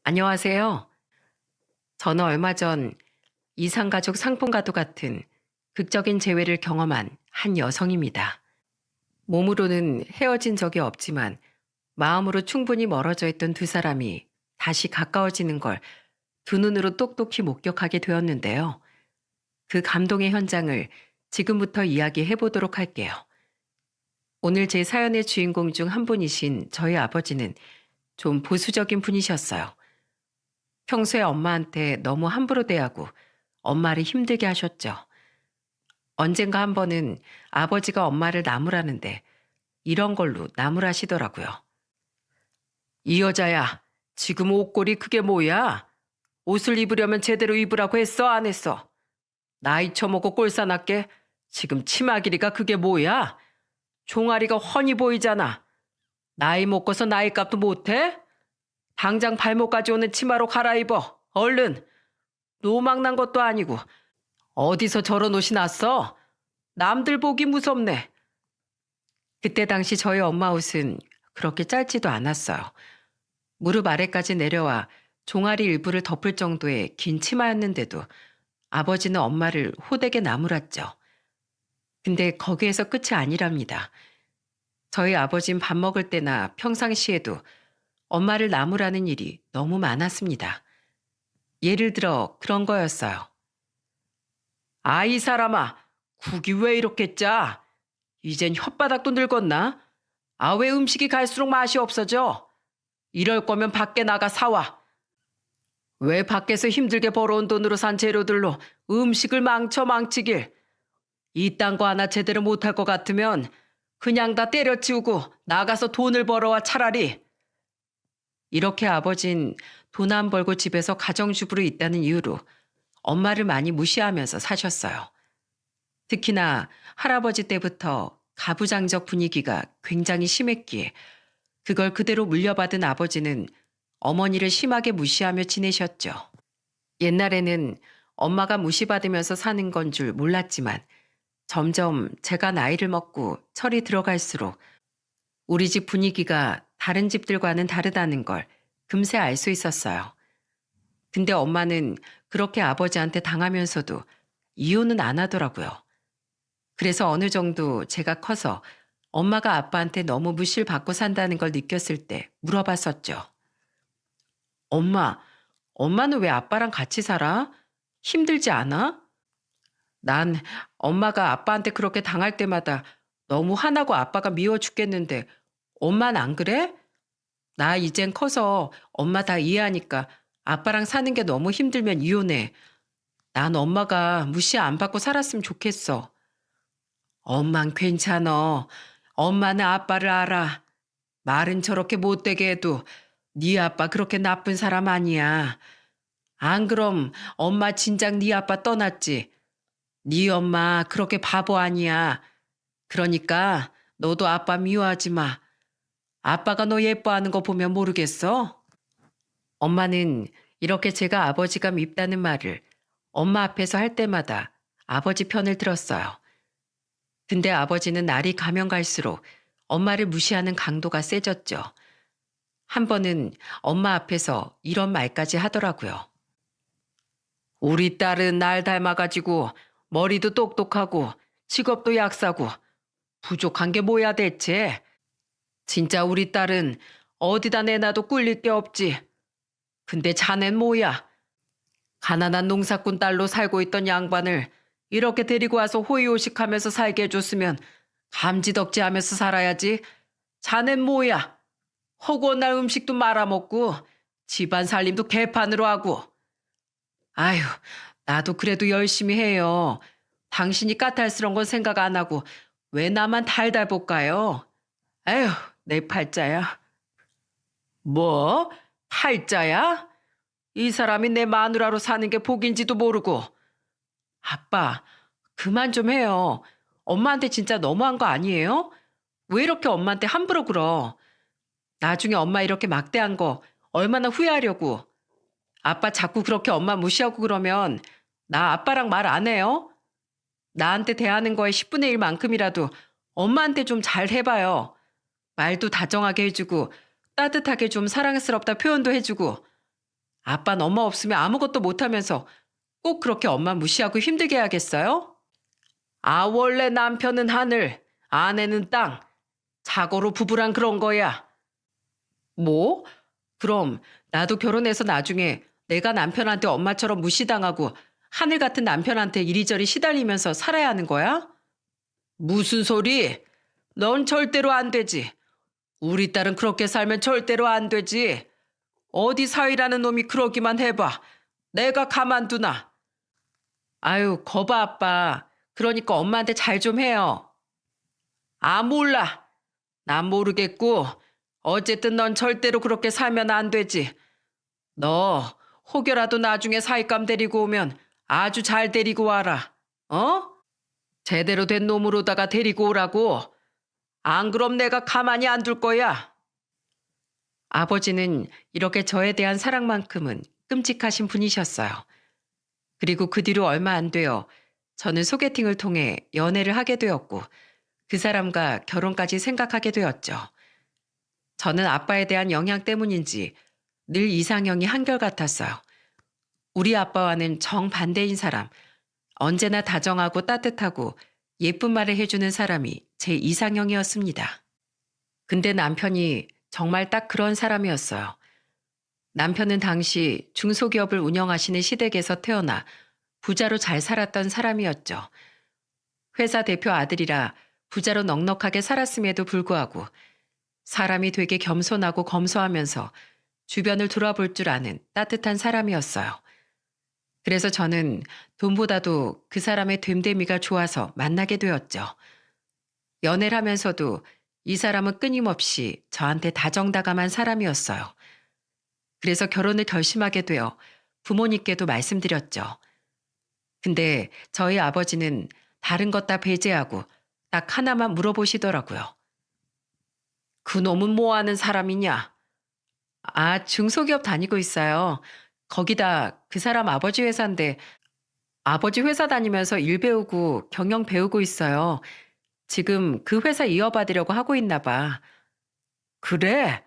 안녕하세요. 저는 얼마 전 이상가족 상품과도 같은 극적인 재회를 경험한 한 여성입니다. 몸으로는 헤어진 적이 없지만 마음으로 충분히 멀어져 있던 두 사람이 다시 가까워지는 걸 두 눈으로 똑똑히 목격하게 되었는데요. 그 감동의 현장을 지금부터 이야기해 보도록 할게요. 오늘 제 사연의 주인공 중 한 분이신 저희 아버지는 좀 보수적인 분이셨어요. 평소에 엄마한테 너무 함부로 대하고 엄마를 힘들게 하셨죠. 언젠가 한 번은 아버지가 엄마를 나무라는데 이런 걸로 나무라시더라고요. 이 여자야, 지금 옷걸이 그게 뭐야? 옷을 입으려면 제대로 입으라고 했어, 안 했어? 나이 처먹고 꼴싸납게 지금 치마 길이가 그게 뭐야? 종아리가 훤히 보이잖아. 나이 먹고서 나이값도 못해? 당장 발목까지 오는 치마로 갈아입어. 얼른. 노망난 것도 아니고 어디서 저런 옷이 났어? 남들 보기 무섭네. 그때 당시 저희 엄마 옷은 그렇게 짧지도 않았어요. 무릎 아래까지 내려와 종아리 일부를 덮을 정도의 긴 치마였는데도 아버지는 엄마를 호되게 나무랐죠. 근데 거기에서 끝이 아니랍니다. 저희 아버진 밥 먹을 때나 평상시에도 엄마를 나무라는 일이 너무 많았습니다. 예를 들어 그런 거였어요. 아, 이 사람아, 국이 왜 이렇게 짜? 이젠 혓바닥도 늙었나? 아, 왜 음식이 갈수록 맛이 없어져? 이럴 거면 밖에 나가 사와. 왜 밖에서 힘들게 벌어온 돈으로 산 재료들로 음식을 망치길. 이딴 거 하나 제대로 못할 것 같으면 그냥 다 때려치우고 나가서 돈을 벌어와 차라리. 이렇게 아버진 돈 안 벌고 집에서 가정주부로 있다는 이유로 엄마를 많이 무시하면서 사셨어요. 특히나 할아버지 때부터 가부장적 분위기가 굉장히 심했기에 그걸 그대로 물려받은 아버지는 어머니를 심하게 무시하며 지내셨죠. 옛날에는 엄마가 무시받으면서 사는 건 줄 몰랐지만 점점 제가 나이를 먹고 철이 들어갈수록 우리 집 분위기가 다른 집들과는 다르다는 걸 금세 알 수 있었어요. 근데 엄마는 그렇게 아버지한테 당하면서도 이혼은 안 하더라고요. 그래서 어느 정도 제가 커서 엄마가 아빠한테 너무 무시를 받고 산다는 걸 느꼈을 때 물어봤었죠. 엄마, 엄마는 왜 아빠랑 같이 살아? 힘들지 않아? 난 엄마가 아빠한테 그렇게 당할 때마다 너무 화나고 아빠가 미워 죽겠는데 엄마는 안 그래? 나 이젠 커서 엄마 다 이해하니까 아빠랑 사는 게 너무 힘들면 이혼해. 난 엄마가 무시 안 받고 살았으면 좋겠어. 엄만 괜찮어. 엄마는 아빠를 알아. 말은 저렇게 못되게 해도 네 아빠 그렇게 나쁜 사람 아니야. 안 그럼 엄마 진작 네 아빠 떠났지. 네 엄마 그렇게 바보 아니야. 그러니까 너도 아빠 미워하지 마. 아빠가 너 예뻐하는 거 보면 모르겠어? 엄마는 이렇게 제가 아버지가 밉다는 말을 엄마 앞에서 할 때마다 아버지 편을 들었어요. 근데 아버지는 날이 가면 갈수록 엄마를 무시하는 강도가 세졌죠. 한 번은 엄마 앞에서 이런 말까지 하더라고요. 우리 딸은 날 닮아가지고 머리도 똑똑하고 직업도 약사고 부족한 게 뭐야 대체. 진짜 우리 딸은 어디다 내놔도 꿀릴 게 없지. 근데 자넨 뭐야? 가난한 농사꾼 딸로 살고 있던 양반을 이렇게 데리고 와서 호의호식하면서 살게 해줬으면 감지덕지하면서 살아야지. 자넨 뭐야? 허구한 날 음식도 말아먹고 집안 살림도 개판으로 하고. 아휴, 나도 그래도 열심히 해요. 당신이 까탈스러운 건 생각 안 하고 왜 나만 달달 볶아요? 에휴, 내 팔자야. 뭐? 팔자야? 이 사람이 내 마누라로 사는 게 복인지도 모르고. 아빠, 그만 좀 해요. 엄마한테 진짜 너무한 거 아니에요? 왜 이렇게 엄마한테 함부로 굴어? 나중에 엄마 이렇게 막대한 거 얼마나 후회하려고. 아빠 자꾸 그렇게 엄마 무시하고 그러면 나 아빠랑 말 안 해요? 나한테 대하는 거에 10분의 1만큼이라도 엄마한테 좀 잘 해봐요. 말도 다정하게 해주고 따뜻하게 좀 사랑스럽다 표현도 해주고. 아빠는 엄마 없으면 아무것도 못하면서 꼭 그렇게 엄마 무시하고 힘들게 해야겠어요? 아, 원래 남편은 하늘, 아내는 땅. 자고로 부부란 그런 거야. 뭐? 그럼 나도 결혼해서 나중에 내가 남편한테 엄마처럼 무시당하고 하늘 같은 남편한테 이리저리 시달리면서 살아야 하는 거야? 무슨 소리? 넌 절대로 안 되지. 우리 딸은 그렇게 살면 절대로 안 되지. 어디 사위라는 놈이 그러기만 해봐. 내가 가만두나. 아유, 거봐, 아빠. 그러니까 엄마한테 잘 좀 해요. 아, 몰라. 난 모르겠고. 어쨌든 넌 절대로 그렇게 살면 안 되지. 너 혹여라도 나중에 사윗감 데리고 오면 아주 잘 데리고 와라. 어? 제대로 된 놈으로다가 데리고 오라고. 안 그럼 내가 가만히 안 둘 거야. 아버지는 이렇게 저에 대한 사랑만큼은 끔찍하신 분이셨어요. 그리고 그 뒤로 얼마 안 되어 저는 소개팅을 통해 연애를 하게 되었고 그 사람과 결혼까지 생각하게 되었죠. 저는 아빠에 대한 영향 때문인지 늘 이상형이 한결같았어요. 우리 아빠와는 정반대인 사람, 언제나 다정하고 따뜻하고 예쁜 말을 해주는 사람이 제 이상형이었습니다. 근데 남편이 정말 딱 그런 사람이었어요. 남편은 당시 중소기업을 운영하시는 시댁에서 태어나 부자로 잘 살았던 사람이었죠. 회사 대표 아들이라 부자로 넉넉하게 살았음에도 불구하고 사람이 되게 겸손하고 검소하면서 주변을 돌아볼 줄 아는 따뜻한 사람이었어요. 그래서 저는 돈보다도 그 사람의 됨됨이가 좋아서 만나게 되었죠. 연애를 하면서도 이 사람은 끊임없이 저한테 다정다감한 사람이었어요. 그래서 결혼을 결심하게 되어 부모님께도 말씀드렸죠. 근데 저희 아버지는 다른 것 다 배제하고 딱 하나만 물어보시더라고요. 그 놈은 뭐 하는 사람이냐? 아, 중소기업 다니고 있어요. 거기다 그 사람 아버지 회사인데 아버지 회사 다니면서 일 배우고 경영 배우고 있어요. 지금 그 회사 이어받으려고 하고 있나 봐. 그래?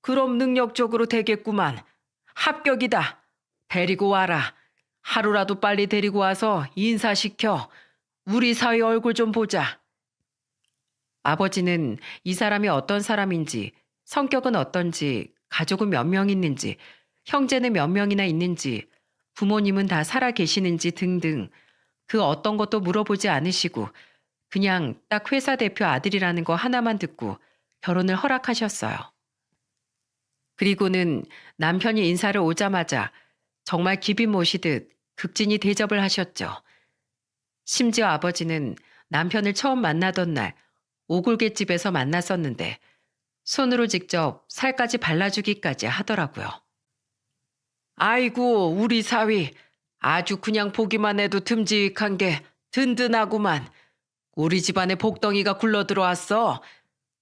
그럼 능력적으로 되겠구만. 합격이다. 데리고 와라. 하루라도 빨리 데리고 와서 인사시켜. 우리 사위 얼굴 좀 보자. 아버지는 이 사람이 어떤 사람인지, 성격은 어떤지, 가족은 몇 명 있는지, 형제는 몇 명이나 있는지, 부모님은 다 살아 계시는지 등등 그 어떤 것도 물어보지 않으시고 그냥 딱 회사 대표 아들이라는 거 하나만 듣고 결혼을 허락하셨어요. 그리고는 남편이 인사를 오자마자 정말 기빈 모시듯 극진히 대접을 하셨죠. 심지어 아버지는 남편을 처음 만나던 날 오골개집에서 만났었는데 손으로 직접 살까지 발라주기까지 하더라고요. 아이고, 우리 사위. 아주 그냥 보기만 해도 듬직한 게 든든하구만. 우리 집안에 복덩이가 굴러들어왔어.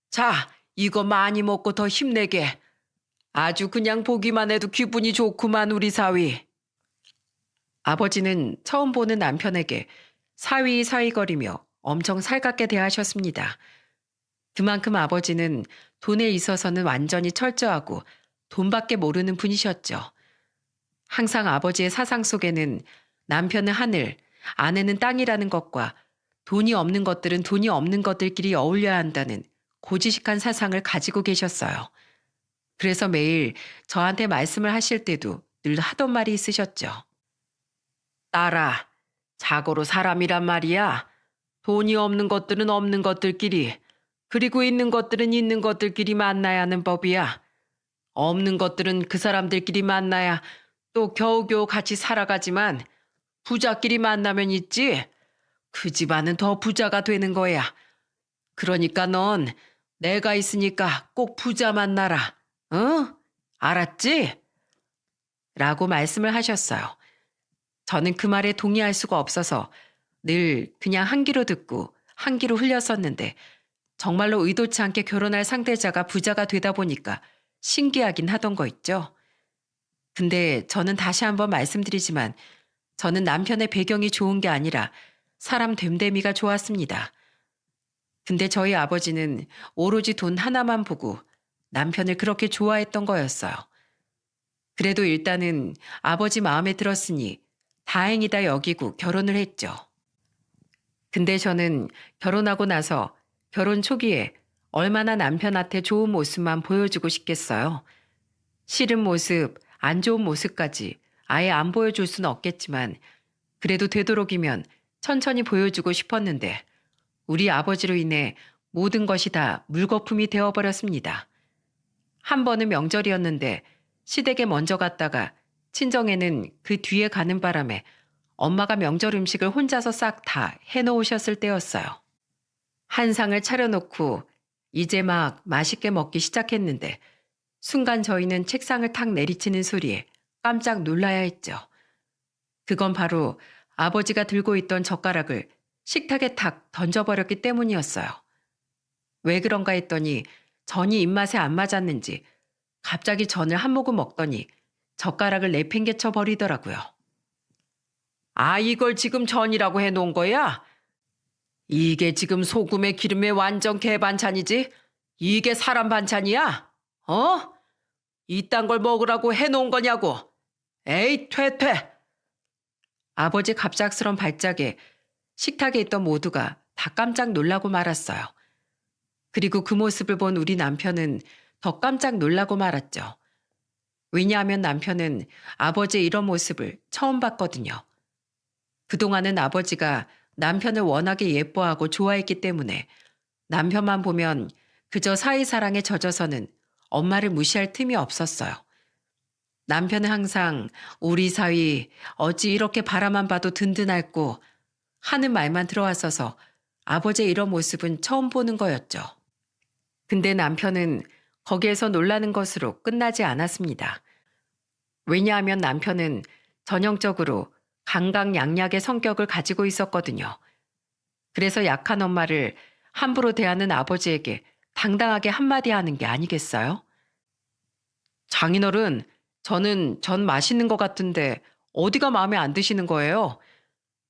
자, 이거 많이 먹고 더 힘내게. 아주 그냥 보기만 해도 기분이 좋구만, 우리 사위. 아버지는 처음 보는 남편에게 사위사위거리며 엄청 살갑게 대하셨습니다. 그만큼 아버지는 돈에 있어서는 완전히 철저하고 돈밖에 모르는 분이셨죠. 항상 아버지의 사상 속에는 남편은 하늘, 아내는 땅이라는 것과 돈이 없는 것들은 돈이 없는 것들끼리 어울려야 한다는 고지식한 사상을 가지고 계셨어요. 그래서 매일 저한테 말씀을 하실 때도 늘 하던 말이 있으셨죠. 딸아, 자고로 사람이란 말이야. 돈이 없는 것들은 없는 것들끼리, 그리고 있는 것들은 있는 것들끼리 만나야 하는 법이야. 없는 것들은 그 사람들끼리 만나야 또 겨우겨우 같이 살아가지만 부자끼리 만나면 있지. 그 집안은 더 부자가 되는 거야. 그러니까 넌 내가 있으니까 꼭 부자 만나라. 응? 알았지? 라고 말씀을 하셨어요. 저는 그 말에 동의할 수가 없어서 늘 그냥 한 귀로 듣고 한 귀로 흘렸었는데 정말로 의도치 않게 결혼할 상대자가 부자가 되다 보니까 신기하긴 하던 거 있죠. 근데 저는 다시 한번 말씀드리지만 저는 남편의 배경이 좋은 게 아니라 사람 됨됨이가 좋았습니다. 근데 저희 아버지는 오로지 돈 하나만 보고 남편을 그렇게 좋아했던 거였어요. 그래도 일단은 아버지 마음에 들었으니 다행이다 여기고 결혼을 했죠. 근데 저는 결혼하고 나서 결혼 초기에 얼마나 남편한테 좋은 모습만 보여주고 싶겠어요. 싫은 모습, 안 좋은 모습까지 아예 안 보여줄 수는 없겠지만 그래도 되도록이면 천천히 보여주고 싶었는데 우리 아버지로 인해 모든 것이 다 물거품이 되어버렸습니다. 한 번은 명절이었는데 시댁에 먼저 갔다가 친정에는 그 뒤에 가는 바람에 엄마가 명절 음식을 혼자서 싹 다 해놓으셨을 때였어요. 한 상을 차려놓고 이제 막 맛있게 먹기 시작했는데 순간 저희는 책상을 탁 내리치는 소리에 깜짝 놀라야 했죠. 그건 바로 아버지가 들고 있던 젓가락을 식탁에 탁 던져버렸기 때문이었어요. 왜 그런가 했더니 전이 입맛에 안 맞았는지 갑자기 전을 한 모금 먹더니 젓가락을 내팽개쳐 버리더라고요. 아, 이걸 지금 전이라고 해놓은 거야? 이게 지금 소금에 기름에 완전 개반찬이지? 이게 사람 반찬이야? 어? 이딴 걸 먹으라고 해놓은 거냐고? 에이, 퇴퇴! 아버지 갑작스런 발작에 식탁에 있던 모두가 다 깜짝 놀라고 말았어요. 그리고 그 모습을 본 우리 남편은 더 깜짝 놀라고 말았죠. 왜냐하면 남편은 아버지의 이런 모습을 처음 봤거든요. 그동안은 아버지가 남편을 워낙에 예뻐하고 좋아했기 때문에 남편만 보면 그저 사이사랑에 젖어서는 엄마를 무시할 틈이 없었어요. 남편은 항상 우리 사위 어찌 이렇게 바라만 봐도 든든할꼬 하는 말만 들어왔어서 아버지의 이런 모습은 처음 보는 거였죠. 근데 남편은 거기에서 놀라는 것으로 끝나지 않았습니다. 왜냐하면 남편은 전형적으로 강강약약의 성격을 가지고 있었거든요. 그래서 약한 엄마를 함부로 대하는 아버지에게 당당하게 한마디 하는 게 아니겠어요? 장인어른, 저는 전 맛있는 것 같은데 어디가 마음에 안 드시는 거예요?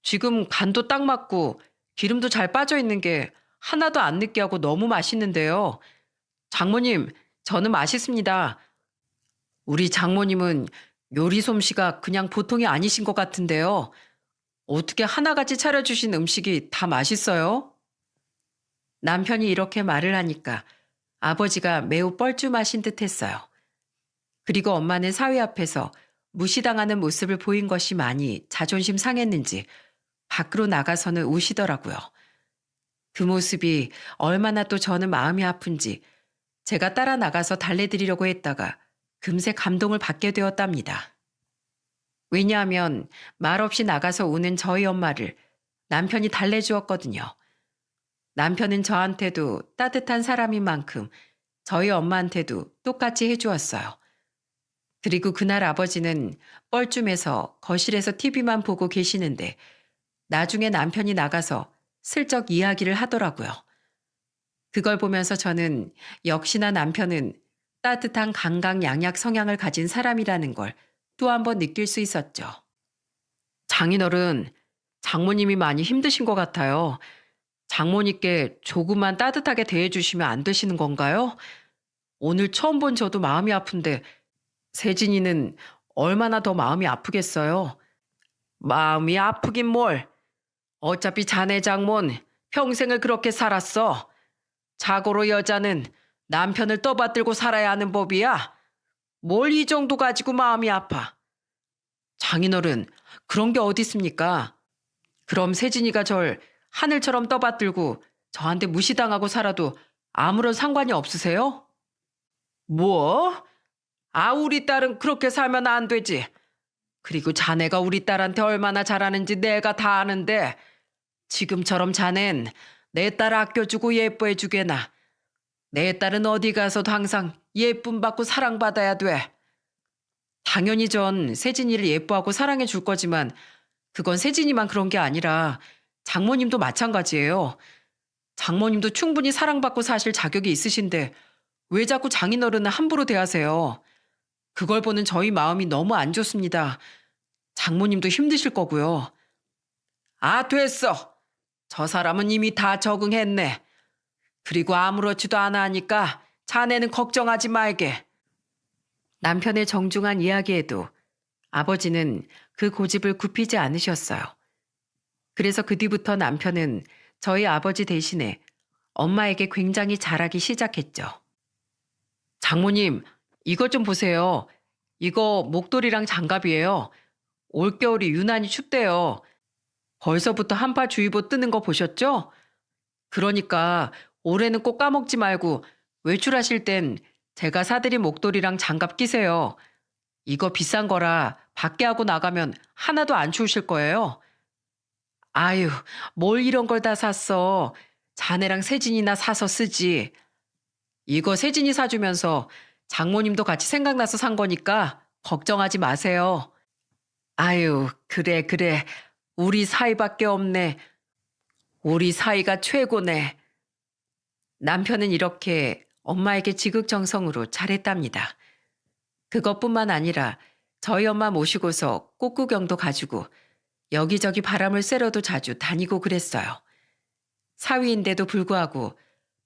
지금 간도 딱 맞고 기름도 잘 빠져 있는 게 하나도 안 느끼하고 너무 맛있는데요. 장모님, 저는 맛있습니다. 우리 장모님은 요리 솜씨가 그냥 보통이 아니신 것 같은데요. 어떻게 하나같이 차려주신 음식이 다 맛있어요? 남편이 이렇게 말을 하니까 아버지가 매우 뻘쭘하신 듯 했어요. 그리고 엄마는 사위 앞에서 무시당하는 모습을 보인 것이 많이 자존심 상했는지 밖으로 나가서는 우시더라고요. 그 모습이 얼마나 또 저는 마음이 아픈지 제가 따라 나가서 달래드리려고 했다가 금세 감동을 받게 되었답니다. 왜냐하면 말없이 나가서 우는 저희 엄마를 남편이 달래주었거든요. 남편은 저한테도 따뜻한 사람인 만큼 저희 엄마한테도 똑같이 해주었어요. 그리고 그날 아버지는 뻘쭘해서 거실에서 TV만 보고 계시는데 나중에 남편이 나가서 슬쩍 이야기를 하더라고요. 그걸 보면서 저는 역시나 남편은 따뜻한 강강약약 성향을 가진 사람이라는 걸 또 한 번 느낄 수 있었죠. 장인어른, 장모님이 많이 힘드신 것 같아요. 장모님께 조금만 따뜻하게 대해주시면 안 되시는 건가요? 오늘 처음 본 저도 마음이 아픈데 세진이는 얼마나 더 마음이 아프겠어요? 마음이 아프긴 뭘. 어차피 자네 장모는 평생을 그렇게 살았어. 자고로 여자는 남편을 떠받들고 살아야 하는 법이야. 뭘 이 정도 가지고 마음이 아파. 장인어른, 그런 게 어디 있습니까? 그럼 세진이가 절 하늘처럼 떠받들고 저한테 무시당하고 살아도 아무런 상관이 없으세요? 뭐? 아, 우리 딸은 그렇게 살면 안 되지. 그리고 자네가 우리 딸한테 얼마나 잘하는지 내가 다 아는데 지금처럼 자넨 내 딸 아껴주고 예뻐해주게나. 내 딸은 어디 가서도 항상 예쁨 받고 사랑받아야 돼. 당연히 전 세진이를 예뻐하고 사랑해 줄 거지만 그건 세진이만 그런 게 아니라 장모님도 마찬가지예요. 장모님도 충분히 사랑받고 사실 자격이 있으신데 왜 자꾸 장인어른을 함부로 대하세요? 그걸 보는 저희 마음이 너무 안 좋습니다. 장모님도 힘드실 거고요. 아, 됐어. 저 사람은 이미 다 적응했네. 그리고 아무렇지도 않아 하니까 자네는 걱정하지 말게. 남편의 정중한 이야기에도 아버지는 그 고집을 굽히지 않으셨어요. 그래서 그 뒤부터 남편은 저희 아버지 대신에 엄마에게 굉장히 잘하기 시작했죠. 장모님, 이것 좀 보세요. 이거 목도리랑 장갑이에요. 올겨울이 유난히 춥대요. 벌써부터 한파주의보 뜨는 거 보셨죠? 그러니까 올해는 꼭 까먹지 말고 외출하실 땐 제가 사드린 목도리랑 장갑 끼세요. 이거 비싼 거라 밖에 하고 나가면 하나도 안 추우실 거예요. 아유, 뭘 이런 걸 다 샀어. 자네랑 세진이나 사서 쓰지. 이거 세진이 사주면서 장모님도 같이 생각나서 산 거니까 걱정하지 마세요. 아유, 그래, 그래. 우리 사이밖에 없네. 우리 사이가 최고네. 남편은 이렇게 엄마에게 지극정성으로 잘했답니다. 그것뿐만 아니라 저희 엄마 모시고서 꽃구경도 가지고 여기저기 바람을 쐬러도 자주 다니고 그랬어요. 사위인데도 불구하고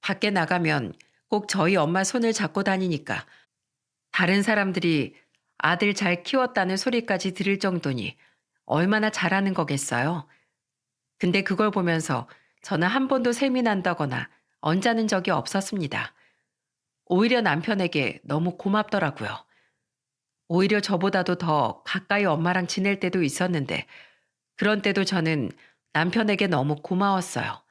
밖에 나가면 꼭 저희 엄마 손을 잡고 다니니까 다른 사람들이 아들 잘 키웠다는 소리까지 들을 정도니 얼마나 잘하는 거겠어요. 근데 그걸 보면서 저는 한 번도 셈이 난다거나 언짢은 적이 없었습니다. 오히려 남편에게 너무 고맙더라고요. 오히려 저보다도 더 가까이 엄마랑 지낼 때도 있었는데 그런 때도 저는 남편에게 너무 고마웠어요.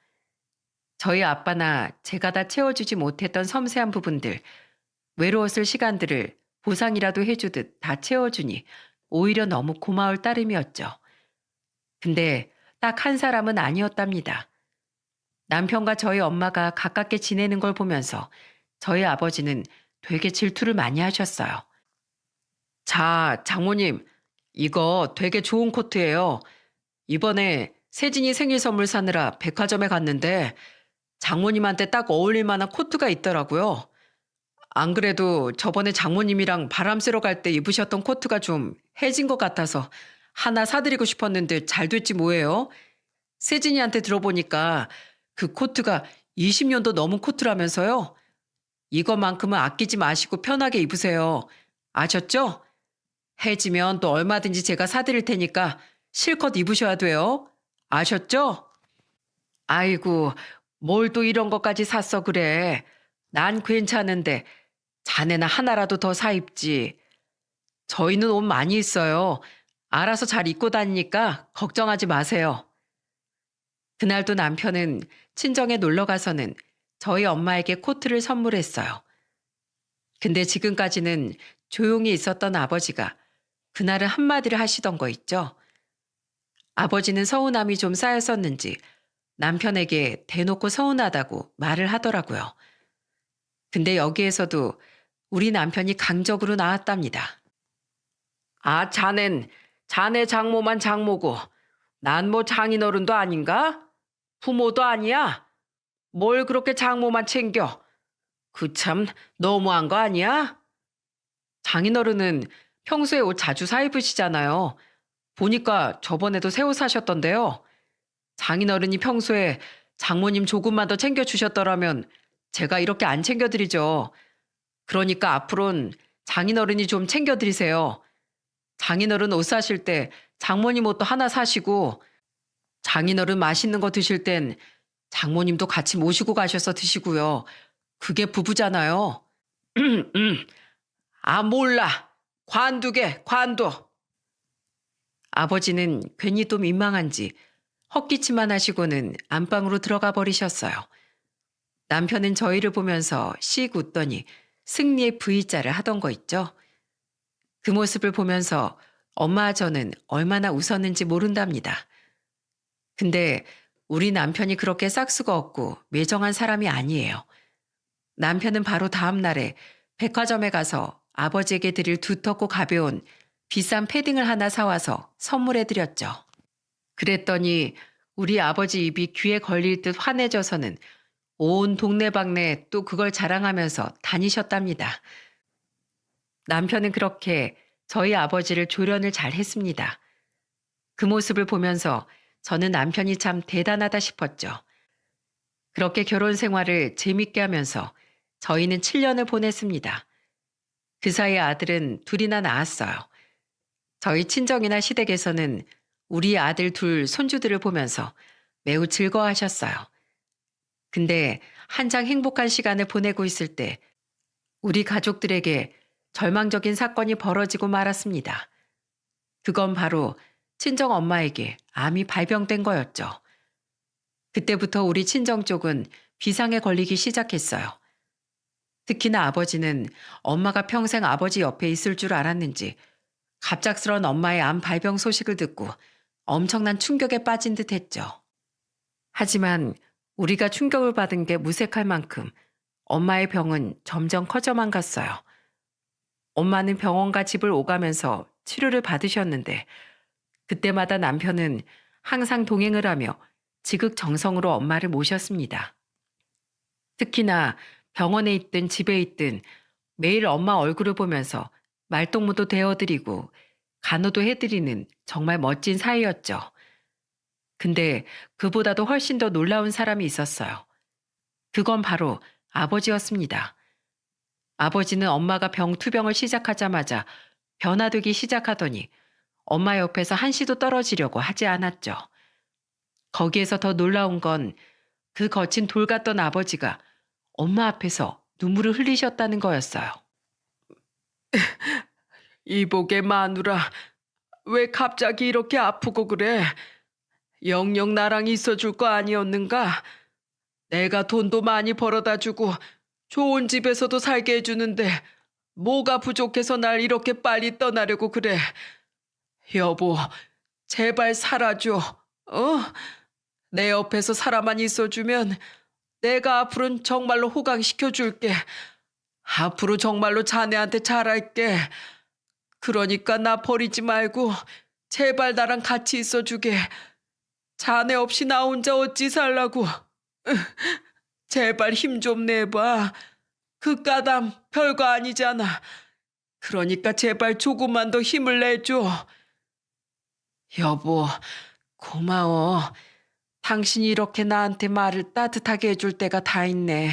저희 아빠나 제가 다 채워주지 못했던 섬세한 부분들, 외로웠을 시간들을 보상이라도 해주듯 다 채워주니 오히려 너무 고마울 따름이었죠. 근데 딱 한 사람은 아니었답니다. 남편과 저희 엄마가 가깝게 지내는 걸 보면서 저희 아버지는 되게 질투를 많이 하셨어요. 자, 장모님, 이거 되게 좋은 코트예요. 이번에 세진이 생일 선물 사느라 백화점에 갔는데 장모님한테 딱 어울릴 만한 코트가 있더라고요. 안 그래도 저번에 장모님이랑 바람 쐬러 갈 때 입으셨던 코트가 좀 해진 것 같아서 하나 사드리고 싶었는데 잘 됐지 뭐예요. 세진이한테 들어보니까 그 코트가 20년도 넘은 코트라면서요. 이것만큼은 아끼지 마시고 편하게 입으세요. 아셨죠? 해지면 또 얼마든지 제가 사드릴 테니까 실컷 입으셔야 돼요. 아셨죠? 아이고, 뭘 또 이런 것까지 샀어 그래. 난 괜찮은데 자네나 하나라도 더 사 입지. 저희는 옷 많이 있어요. 알아서 잘 입고 다니니까 걱정하지 마세요. 그날도 남편은 친정에 놀러 가서는 저희 엄마에게 코트를 선물했어요. 근데 지금까지는 조용히 있었던 아버지가 그날은 한마디를 하시던 거 있죠. 아버지는 서운함이 좀 쌓였었는지 남편에게 대놓고 서운하다고 말을 하더라고요. 근데 여기에서도 우리 남편이 강적으로 나왔답니다. 아, 자네 장모만 장모고 난 뭐 장인어른도 아닌가? 부모도 아니야? 뭘 그렇게 장모만 챙겨? 그 참 너무한 거 아니야? 장인어른은 평소에 옷 자주 사 입으시잖아요. 보니까 저번에도 새 옷 사셨던데요. 장인어른이 평소에 장모님 조금만 더 챙겨주셨더라면 제가 이렇게 안 챙겨드리죠. 그러니까 앞으론 장인어른이 좀 챙겨드리세요. 장인어른 옷 사실 때 장모님 옷도 하나 사시고 장인어른 맛있는 거 드실 땐 장모님도 같이 모시고 가셔서 드시고요. 그게 부부잖아요. 아, 몰라. 관두게, 관둬. 아버지는 괜히 또 민망한지 헛기침만 하시고는 안방으로 들어가 버리셨어요. 남편은 저희를 보면서 씩 웃더니 승리의 V자를 하던 거 있죠. 그 모습을 보면서 엄마와 저는 얼마나 웃었는지 모른답니다. 근데 우리 남편이 그렇게 싹수가 없고 매정한 사람이 아니에요. 남편은 바로 다음 날에 백화점에 가서 아버지에게 드릴 두텁고 가벼운 비싼 패딩을 하나 사와서 선물해드렸죠. 그랬더니 우리 아버지 입이 귀에 걸릴 듯 환해져서는 온 동네방네 또 그걸 자랑하면서 다니셨답니다. 남편은 그렇게 저희 아버지를 조련을 잘 했습니다. 그 모습을 보면서 저는 남편이 참 대단하다 싶었죠. 그렇게 결혼 생활을 재밌게 하면서 저희는 7년을 보냈습니다. 그 사이 아들은 둘이나 낳았어요. 저희 친정이나 시댁에서는 우리 아들 둘 손주들을 보면서 매우 즐거워하셨어요. 근데 한창 행복한 시간을 보내고 있을 때 우리 가족들에게 절망적인 사건이 벌어지고 말았습니다. 그건 바로 친정 엄마에게 암이 발병된 거였죠. 그때부터 우리 친정 쪽은 비상에 걸리기 시작했어요. 특히나 아버지는 엄마가 평생 아버지 옆에 있을 줄 알았는지 갑작스런 엄마의 암 발병 소식을 듣고 엄청난 충격에 빠진 듯 했죠. 하지만 우리가 충격을 받은 게 무색할 만큼 엄마의 병은 점점 커져만 갔어요. 엄마는 병원과 집을 오가면서 치료를 받으셨는데 그때마다 남편은 항상 동행을 하며 지극정성으로 엄마를 모셨습니다. 특히나 병원에 있든 집에 있든 매일 엄마 얼굴을 보면서 말동무도 되어드리고 간호도 해드리는 정말 멋진 사이였죠. 근데 그보다도 훨씬 더 놀라운 사람이 있었어요. 그건 바로 아버지였습니다. 아버지는 엄마가 병투병을 시작하자마자 변화되기 시작하더니 엄마 옆에서 한시도 떨어지려고 하지 않았죠. 거기에서 더 놀라운 건 그 거친 돌 같던 아버지가 엄마 앞에서 눈물을 흘리셨다는 거였어요. 이복의 마누라, 왜 갑자기 이렇게 아프고 그래? 영영 나랑 있어줄 거 아니었는가? 내가 돈도 많이 벌어다 주고 좋은 집에서도 살게 해주는데 뭐가 부족해서 날 이렇게 빨리 떠나려고 그래? 여보, 제발 살아줘. 어? 내 옆에서 살아만 있어주면 내가 앞으로는 정말로 호강시켜줄게. 앞으로 정말로 자네한테 잘할게. 그러니까 나 버리지 말고 제발 나랑 같이 있어주게. 자네 없이 나 혼자 어찌 살라고. 제발 힘 좀 내봐. 그 까담 별거 아니잖아. 그러니까 제발 조금만 더 힘을 내줘. 여보, 고마워. 당신이 이렇게 나한테 말을 따뜻하게 해줄 때가 다 있네.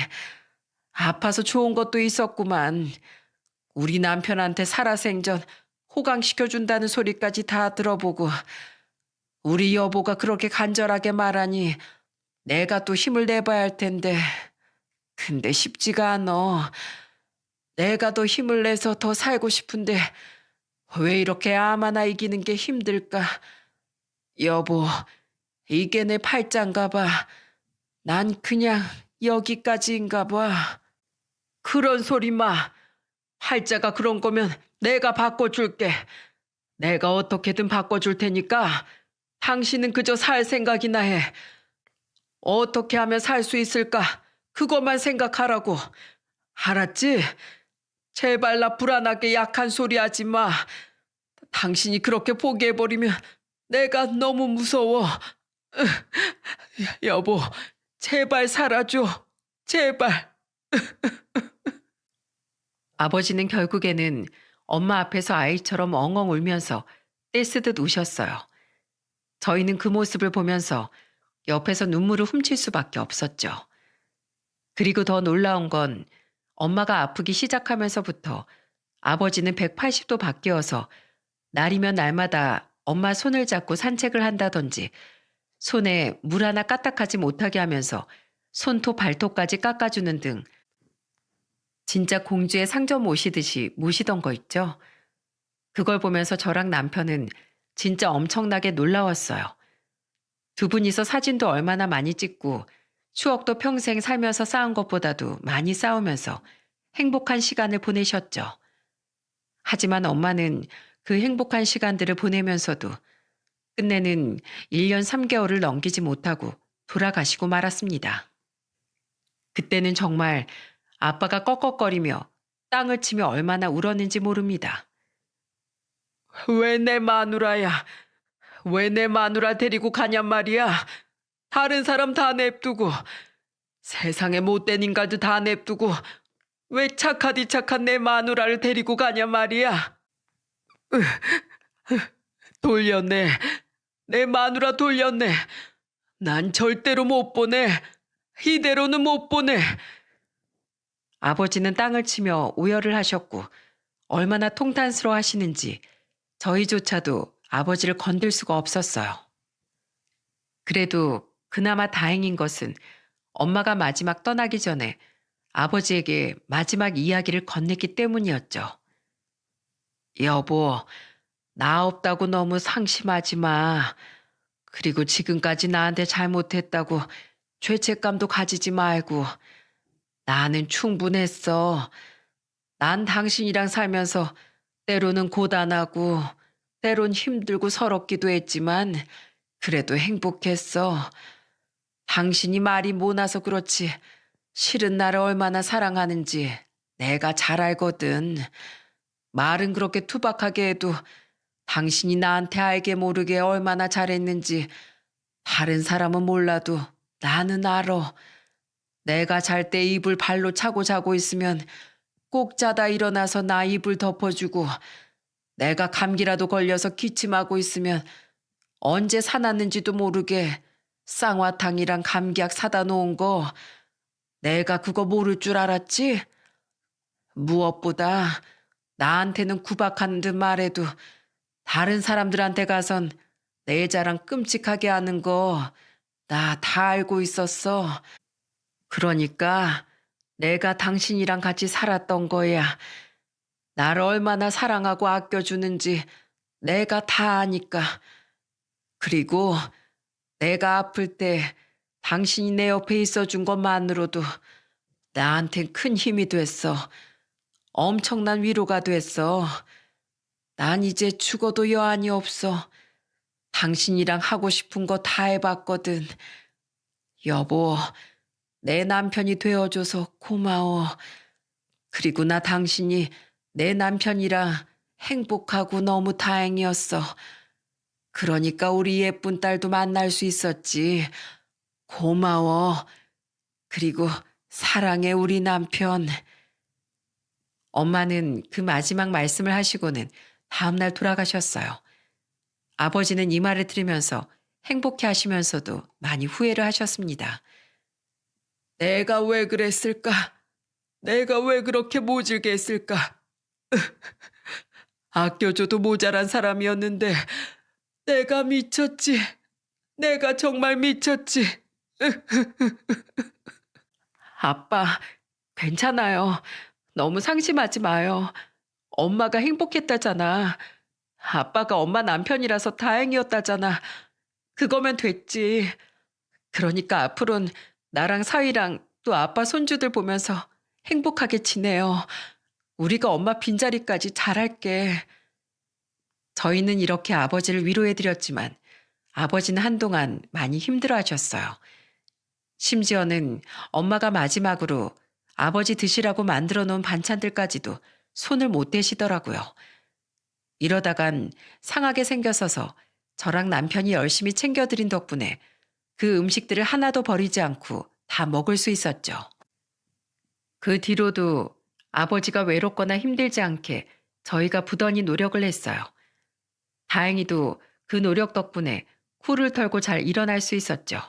아파서 좋은 것도 있었구만. 우리 남편한테 살아생전 호강시켜준다는 소리까지 다 들어보고 우리 여보가 그렇게 간절하게 말하니 내가 또 힘을 내봐야 할 텐데 근데 쉽지가 않어. 내가 더 힘을 내서 더 살고 싶은데 왜 이렇게 암 하나 이기는 게 힘들까? 여보, 이게 내 팔자인가 봐. 난 그냥 여기까지인가 봐. 그런 소리 마. 팔자가 그런 거면 내가 바꿔줄게. 내가 어떻게든 바꿔줄 테니까 당신은 그저 살 생각이나 해. 어떻게 하면 살 수 있을까? 그것만 생각하라고. 알았지? 제발 나 불안하게 약한 소리 하지 마. 당신이 그렇게 포기해버리면 내가 너무 무서워. 여보, 제발 살아줘. 제발. 아버지는 결국에는 엄마 앞에서 아이처럼 엉엉 울면서 떼쓰듯 우셨어요. 저희는 그 모습을 보면서 옆에서 눈물을 훔칠 수밖에 없었죠. 그리고 더 놀라운 건 엄마가 아프기 시작하면서부터 아버지는 180도 바뀌어서 날이면 날마다 엄마 손을 잡고 산책을 한다든지 손에 물 하나 까딱하지 못하게 하면서 손톱 발톱까지 깎아주는 등 진짜 공주의 상점 모시듯이 모시던 거 있죠. 그걸 보면서 저랑 남편은 진짜 엄청나게 놀라웠어요. 두 분이서 사진도 얼마나 많이 찍고 추억도 평생 살면서 쌓은 것보다도 많이 쌓으면서 행복한 시간을 보내셨죠. 하지만 엄마는 그 행복한 시간들을 보내면서도 끝내는 1년 3개월을 넘기지 못하고 돌아가시고 말았습니다. 그때는 정말 아빠가 꺽꺽거리며 땅을 치며 얼마나 울었는지 모릅니다. 왜 내 마누라야? 왜 내 마누라 데리고 가냔 말이야? 다른 사람 다 냅두고 세상에 못된 인간들 다 냅두고 왜 착하디 착한 내 마누라를 데리고 가냔 말이야? 돌렸네. 내 마누라 돌렸네. 난 절대로 못 보내. 이대로는 못 보내. 아버지는 땅을 치며 오열을 하셨고 얼마나 통탄스러워 하시는지 저희조차도 아버지를 건들 수가 없었어요. 그래도 그나마 다행인 것은 엄마가 마지막 떠나기 전에 아버지에게 마지막 이야기를 건넸기 때문이었죠. 여보, 나 없다고 너무 상심하지 마. 그리고 지금까지 나한테 잘못했다고 죄책감도 가지지 말고. 나는 충분했어. 난 당신이랑 살면서 때로는 고단하고 때론 힘들고 서럽기도 했지만 그래도 행복했어. 당신이 말이 모나서 그렇지 실은 나를 얼마나 사랑하는지 내가 잘 알거든. 말은 그렇게 투박하게 해도 당신이 나한테 알게 모르게 얼마나 잘했는지 다른 사람은 몰라도 나는 알아. 내가 잘 때 이불 발로 차고 자고 있으면 꼭 자다 일어나서 나 이불 덮어주고 내가 감기라도 걸려서 기침하고 있으면 언제 사놨는지도 모르게 쌍화탕이랑 감기약 사다 놓은 거 내가 그거 모를 줄 알았지? 무엇보다 나한테는 구박하는 듯 말해도 다른 사람들한테 가선 내 자랑 끔찍하게 하는 거 나 다 알고 있었어. 그러니까 내가 당신이랑 같이 살았던 거야. 나를 얼마나 사랑하고 아껴주는지 내가 다 아니까. 그리고 내가 아플 때 당신이 내 옆에 있어준 것만으로도 나한텐 큰 힘이 됐어. 엄청난 위로가 됐어. 난 이제 죽어도 여한이 없어. 당신이랑 하고 싶은 거 다 해봤거든. 여보, 내 남편이 되어줘서 고마워. 그리고 나 당신이 내 남편이라 행복하고 너무 다행이었어. 그러니까 우리 예쁜 딸도 만날 수 있었지. 고마워. 그리고 사랑해 우리 남편. 엄마는 그 마지막 말씀을 하시고는 다음날 돌아가셨어요. 아버지는 이 말을 들으면서 행복해 하시면서도 많이 후회를 하셨습니다. 내가 왜 그랬을까? 내가 왜 그렇게 모질게 했을까? 아껴줘도 모자란 사람이었는데 내가 미쳤지. 내가 정말 미쳤지. 아빠, 괜찮아요. 너무 상심하지 마요. 엄마가 행복했다잖아. 아빠가 엄마 남편이라서 다행이었다잖아. 그거면 됐지. 그러니까 앞으로는 나랑 사위랑 또 아빠 손주들 보면서 행복하게 지내요. 우리가 엄마 빈자리까지 잘할게. 저희는 이렇게 아버지를 위로해드렸지만 아버지는 한동안 많이 힘들어하셨어요. 심지어는 엄마가 마지막으로 아버지 드시라고 만들어 놓은 반찬들까지도 손을 못 대시더라고요. 이러다간 상하게 생겨서서 저랑 남편이 열심히 챙겨드린 덕분에 그 음식들을 하나도 버리지 않고 다 먹을 수 있었죠. 그 뒤로도 아버지가 외롭거나 힘들지 않게 저희가 부단히 노력을 했어요. 다행히도 그 노력 덕분에 쿨을 털고 잘 일어날 수 있었죠.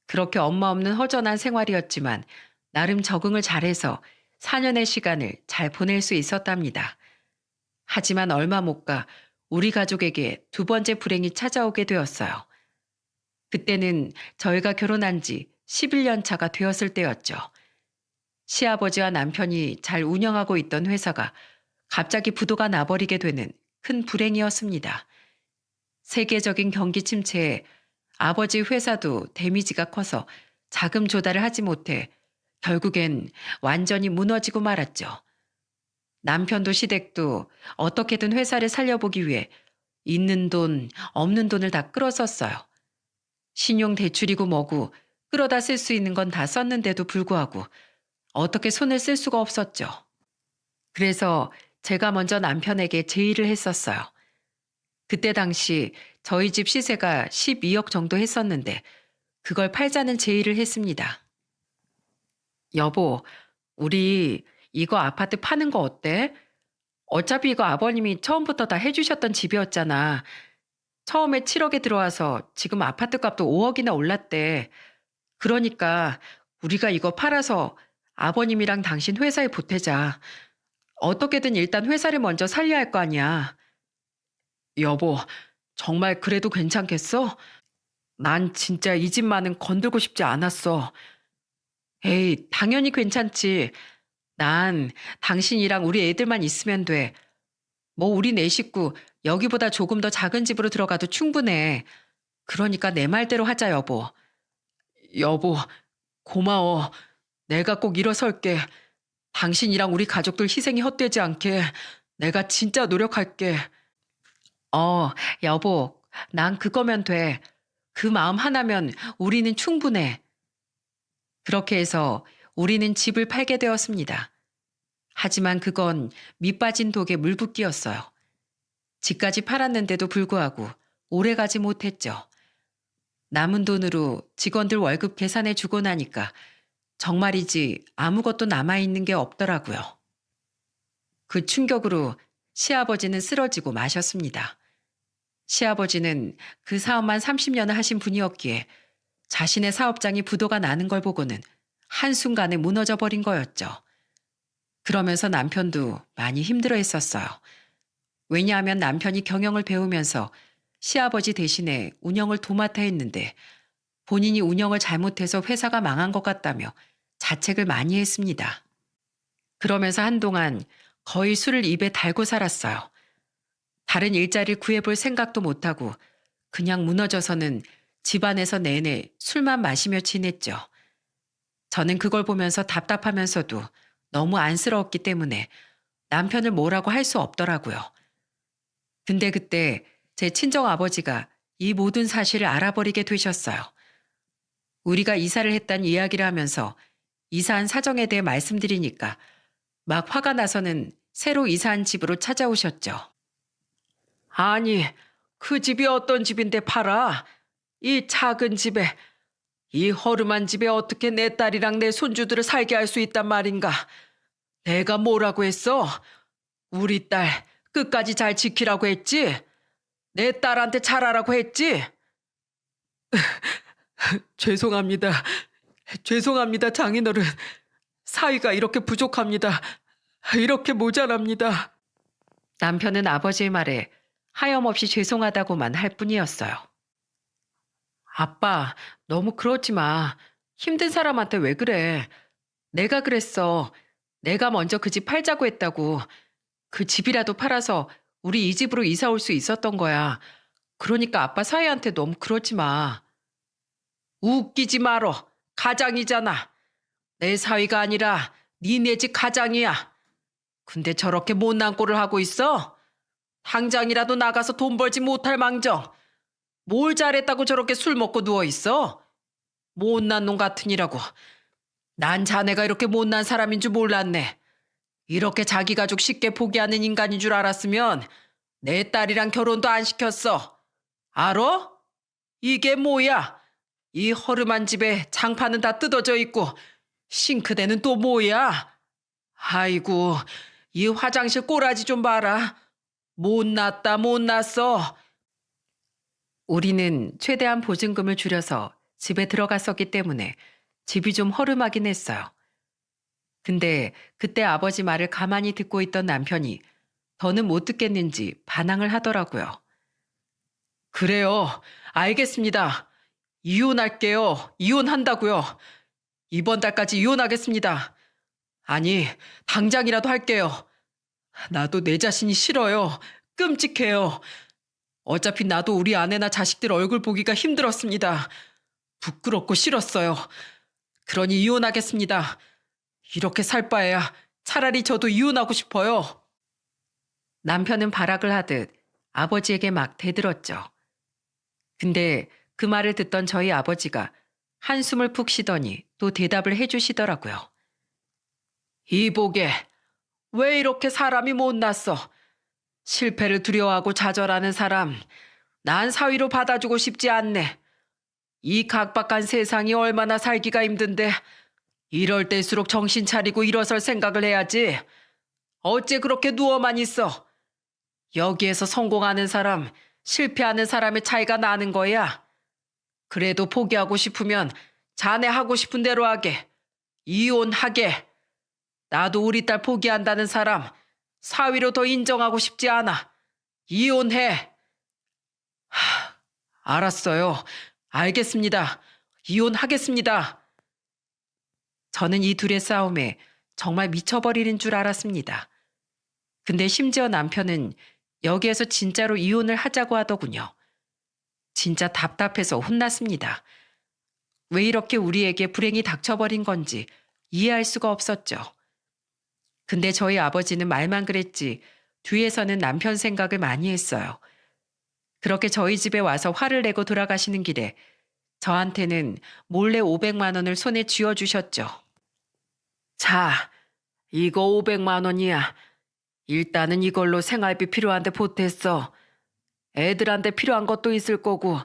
그렇게 엄마 없는 허전한 생활이었지만 나름 적응을 잘해서 4년의 시간을 잘 보낼 수 있었답니다. 하지만 얼마 못 가 우리 가족에게 두 번째 불행이 찾아오게 되었어요. 그때는 저희가 결혼한 지 11년 차가 되었을 때였죠. 시아버지와 남편이 잘 운영하고 있던 회사가 갑자기 부도가 나버리게 되는 큰 불행이었습니다. 세계적인 경기 침체에 아버지 회사도 데미지가 커서 자금 조달을 하지 못해 결국엔 완전히 무너지고 말았죠. 남편도 시댁도 어떻게든 회사를 살려보기 위해 있는 돈, 없는 돈을 다 끌어썼어요. 신용 대출이고 뭐고 끌어다 쓸 수 있는 건 다 썼는데도 불구하고 어떻게 손을 쓸 수가 없었죠. 그래서 제가 먼저 남편에게 제의를 했었어요. 그때 당시 저희 집 시세가 12억 정도 했었는데 그걸 팔자는 제의를 했습니다. 여보, 우리 이거 아파트 파는 거 어때? 어차피 이거 아버님이 처음부터 다 해주셨던 집이었잖아. 처음에 7억에 들어와서 지금 아파트 값도 5억이나 올랐대. 그러니까 우리가 이거 팔아서 아버님이랑 당신 회사에 보태자. 어떻게든 일단 회사를 먼저 살려야 할 거 아니야. 여보, 정말 그래도 괜찮겠어? 난 진짜 이 집만은 건들고 싶지 않았어. 에이, 당연히 괜찮지. 난 당신이랑 우리 애들만 있으면 돼. 뭐 우리 네 식구 여기보다 조금 더 작은 집으로 들어가도 충분해. 그러니까 내 말대로 하자, 여보. 여보, 고마워. 내가 꼭 일어설게. 당신이랑 우리 가족들 희생이 헛되지 않게 내가 진짜 노력할게. 어, 여보, 난 그거면 돼. 그 마음 하나면 우리는 충분해. 그렇게 해서 우리는 집을 팔게 되었습니다. 하지만 그건 밑빠진 독에 물붓기였어요. 집까지 팔았는데도 불구하고 오래가지 못했죠. 남은 돈으로 직원들 월급 계산해 주고 나니까 정말이지 아무것도 남아있는 게 없더라고요. 그 충격으로 시아버지는 쓰러지고 마셨습니다. 시아버지는 그 사업만 30년을 하신 분이었기에 자신의 사업장이 부도가 나는 걸 보고는 한순간에 무너져 버린 거였죠. 그러면서 남편도 많이 힘들어 했었어요. 왜냐하면 남편이 경영을 배우면서 시아버지 대신에 운영을 도맡아 했는데 본인이 운영을 잘못해서 회사가 망한 것 같다며 자책을 많이 했습니다. 그러면서 한동안 거의 술을 입에 달고 살았어요. 다른 일자리를 구해볼 생각도 못하고 그냥 무너져서는 집안에서 내내 술만 마시며 지냈죠. 저는 그걸 보면서 답답하면서도 너무 안쓰러웠기 때문에 남편을 뭐라고 할 수 없더라고요. 근데 그때 제 친정 아버지가 이 모든 사실을 알아버리게 되셨어요. 우리가 이사를 했다는 이야기를 하면서 이사한 사정에 대해 말씀드리니까 막 화가 나서는 새로 이사한 집으로 찾아오셨죠. 아니, 그 집이 어떤 집인데 팔아? 이 작은 집에, 이 허름한 집에 어떻게 내 딸이랑 내 손주들을 살게 할 수 있단 말인가? 내가 뭐라고 했어? 우리 딸 끝까지 잘 지키라고 했지? 내 딸한테 잘하라고 했지? 죄송합니다. 죄송합니다, 장인어른. 사위가 이렇게 부족합니다. 이렇게 모자랍니다. 남편은 아버지의 말에 하염없이 죄송하다고만 할 뿐이었어요. 아빠, 너무 그러지 마. 힘든 사람한테 왜 그래? 내가 그랬어. 내가 먼저 그 집 팔자고 했다고. 그 집이라도 팔아서 우리 이 집으로 이사 올 수 있었던 거야. 그러니까 아빠 사위한테 너무 그러지 마. 웃기지 말어. 가장이잖아. 내 사위가 아니라 니네 집 가장이야. 근데 저렇게 못난 꼴을 하고 있어? 당장이라도 나가서 돈 벌지 못할 망정. 뭘 잘했다고 저렇게 술 먹고 누워있어? 못난 놈 같으니라고. 난 자네가 이렇게 못난 사람인 줄 몰랐네. 이렇게 자기 가족 쉽게 포기하는 인간인 줄 알았으면 내 딸이랑 결혼도 안 시켰어. 알어? 이게 뭐야? 이 허름한 집에 장판은 다 뜯어져 있고 싱크대는 또 뭐야? 아이고, 이 화장실 꼬라지 좀 봐라. 못났다 못났어. 우리는 최대한 보증금을 줄여서 집에 들어갔었기 때문에 집이 좀 허름하긴 했어요. 근데 그때 아버지 말을 가만히 듣고 있던 남편이 더는 못 듣겠는지 반항을 하더라고요. 그래요. 알겠습니다. 이혼할게요. 이혼한다고요. 이번 달까지 이혼하겠습니다. 아니, 당장이라도 할게요. 나도 내 자신이 싫어요. 끔찍해요. 어차피 나도 우리 아내나 자식들 얼굴 보기가 힘들었습니다. 부끄럽고 싫었어요. 그러니 이혼하겠습니다. 이렇게 살 바에야 차라리 저도 이혼하고 싶어요. 남편은 발악을 하듯 아버지에게 막 대들었죠. 근데 그 말을 듣던 저희 아버지가 한숨을 푹 쉬더니 또 대답을 해주시더라고요. 이보게, 왜 이렇게 사람이 못났어? 실패를 두려워하고 좌절하는 사람, 난 사위로 받아주고 싶지 않네. 이 각박한 세상이 얼마나 살기가 힘든데 이럴 때일수록 정신 차리고 일어설 생각을 해야지. 어째 그렇게 누워만 있어? 여기에서 성공하는 사람, 실패하는 사람의 차이가 나는 거야. 그래도 포기하고 싶으면 자네 하고 싶은 대로 하게. 이혼하게. 나도 우리 딸 포기한다는 사람 사위로 더 인정하고 싶지 않아. 이혼해. 알았어요. 알겠습니다. 이혼하겠습니다. 저는 이 둘의 싸움에 정말 미쳐버리는 줄 알았습니다. 근데 심지어 남편은 여기에서 진짜로 이혼을 하자고 하더군요. 진짜 답답해서 혼났습니다. 왜 이렇게 우리에게 불행이 닥쳐버린 건지 이해할 수가 없었죠. 근데 저희 아버지는 말만 그랬지 뒤에서는 남편 생각을 많이 했어요. 그렇게 저희 집에 와서 화를 내고 돌아가시는 길에 저한테는 몰래 500만 원을 손에 쥐어주셨죠. 자, 이거 500만 원이야. 일단은 이걸로 생활비 필요한데 보탰어. 애들한테 필요한 것도 있을 거고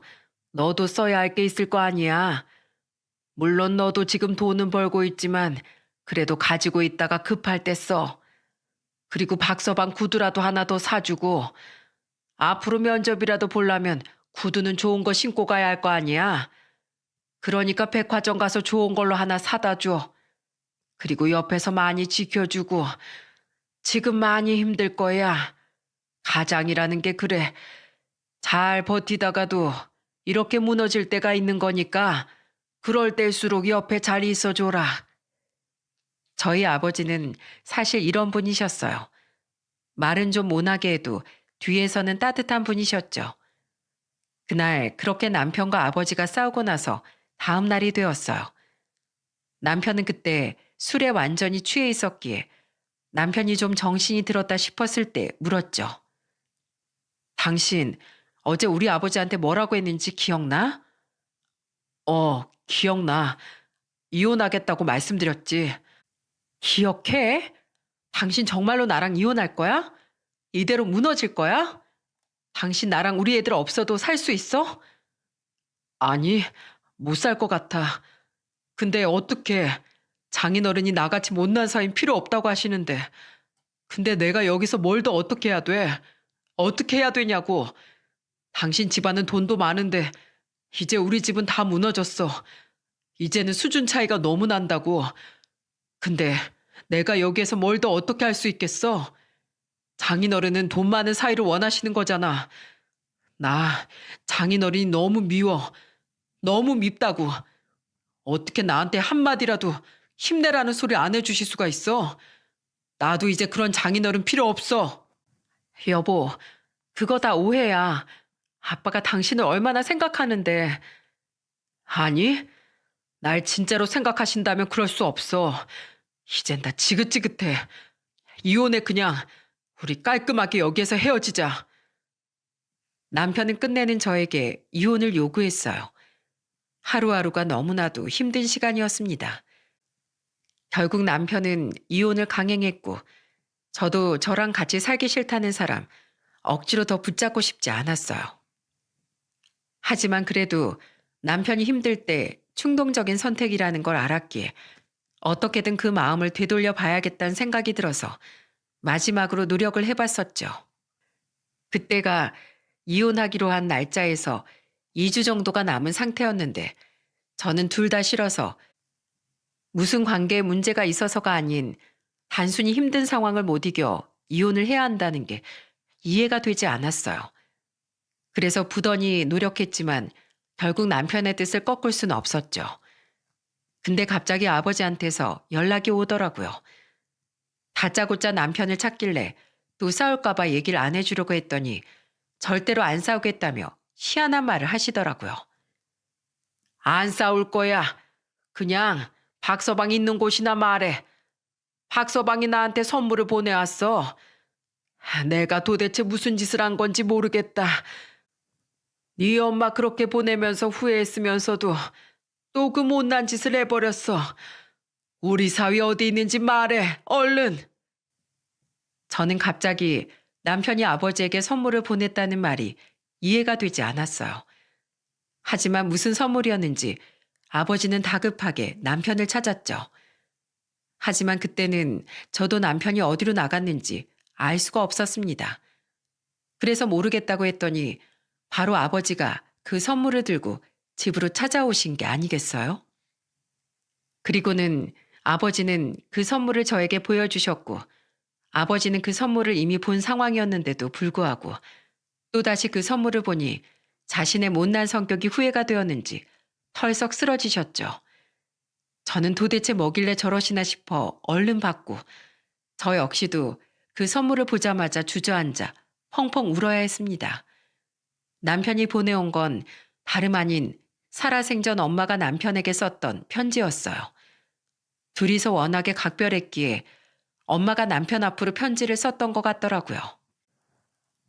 너도 써야 할 게 있을 거 아니야. 물론 너도 지금 돈은 벌고 있지만 그래도 가지고 있다가 급할 때 써. 그리고 박서방 구두라도 하나 더 사주고 앞으로 면접이라도 보려면 구두는 좋은 거 신고 가야 할 거 아니야. 그러니까 백화점 가서 좋은 걸로 하나 사다 줘. 그리고 옆에서 많이 지켜주고 지금 많이 힘들 거야. 가장이라는 게 그래. 잘 버티다가도 이렇게 무너질 때가 있는 거니까 그럴 때일수록 옆에 잘 있어줘라. 저희 아버지는 사실 이런 분이셨어요. 말은 좀 모나게 해도 뒤에서는 따뜻한 분이셨죠. 그날 그렇게 남편과 아버지가 싸우고 나서 다음 날이 되었어요. 남편은 그때 술에 완전히 취해 있었기에 남편이 좀 정신이 들었다 싶었을 때 물었죠. 당신 어제 우리 아버지한테 뭐라고 했는지 기억나? 기억나. 이혼하겠다고 말씀드렸지. 기억해? 당신 정말로 나랑 이혼할 거야? 이대로 무너질 거야? 당신 나랑 우리 애들 없어도 살 수 있어? 아니, 못 살 것 같아. 근데 어떻게 장인어른이 나같이 못난 사인 필요 없다고 하시는데. 근데 내가 여기서 뭘 더 어떻게 해야 돼? 어떻게 해야 되냐고. 당신 집안은 돈도 많은데 이제 우리 집은 다 무너졌어. 이제는 수준 차이가 너무 난다고. 근데 내가 여기에서 뭘 더 어떻게 할 수 있겠어? 장인어른은 돈 많은 사이를 원하시는 거잖아. 나 장인어른이 너무 미워. 너무 밉다고. 어떻게 나한테 한마디라도 힘내라는 소리 안 해주실 수가 있어? 나도 이제 그런 장인어른 필요 없어. 여보, 그거 다 오해야. 아빠가 당신을 얼마나 생각하는데. 아니, 날 진짜로 생각하신다면 그럴 수 없어. 이젠 다 지긋지긋해. 이혼해 그냥. 우리 깔끔하게 여기에서 헤어지자. 남편은 끝내는 저에게 이혼을 요구했어요. 하루하루가 너무나도 힘든 시간이었습니다. 결국 남편은 이혼을 강행했고 저도 저랑 같이 살기 싫다는 사람 억지로 더 붙잡고 싶지 않았어요. 하지만 그래도 남편이 힘들 때 충동적인 선택이라는 걸 알았기에 어떻게든 그 마음을 되돌려 봐야겠다는 생각이 들어서 마지막으로 노력을 해봤었죠. 그때가 이혼하기로 한 날짜에서 2주 정도가 남은 상태였는데 저는 둘 다 싫어서 무슨 관계에 문제가 있어서가 아닌 단순히 힘든 상황을 못 이겨 이혼을 해야 한다는 게 이해가 되지 않았어요. 그래서 부단히 노력했지만 결국 남편의 뜻을 꺾을 수는 없었죠. 근데 갑자기 아버지한테서 연락이 오더라고요. 다짜고짜 남편을 찾길래 또 싸울까봐 얘기를 안 해주려고 했더니 절대로 안 싸우겠다며 희한한 말을 하시더라고요. 안 싸울 거야. 그냥 박서방 있는 곳이나 말해. 박서방이 나한테 선물을 보내왔어. 내가 도대체 무슨 짓을 한 건지 모르겠다. 네 엄마 그렇게 보내면서 후회했으면서도 또 그 못난 짓을 해버렸어. 우리 사위 어디 있는지 말해. 얼른. 저는 갑자기 남편이 아버지에게 선물을 보냈다는 말이 이해가 되지 않았어요. 하지만 무슨 선물이었는지 아버지는 다급하게 남편을 찾았죠. 하지만 그때는 저도 남편이 어디로 나갔는지 알 수가 없었습니다. 그래서 모르겠다고 했더니 바로 아버지가 그 선물을 들고 집으로 찾아오신 게 아니겠어요? 그리고는 아버지는 그 선물을 저에게 보여주셨고 아버지는 그 선물을 이미 본 상황이었는데도 불구하고 또다시 그 선물을 보니 자신의 못난 성격이 후회가 되었는지 털썩 쓰러지셨죠. 저는 도대체 뭐길래 저러시나 싶어 얼른 받고 저 역시도 그 선물을 보자마자 주저앉아 펑펑 울어야 했습니다. 남편이 보내온 건 다름 아닌 살아생전 엄마가 남편에게 썼던 편지였어요. 둘이서 워낙에 각별했기에 엄마가 남편 앞으로 편지를 썼던 것 같더라고요.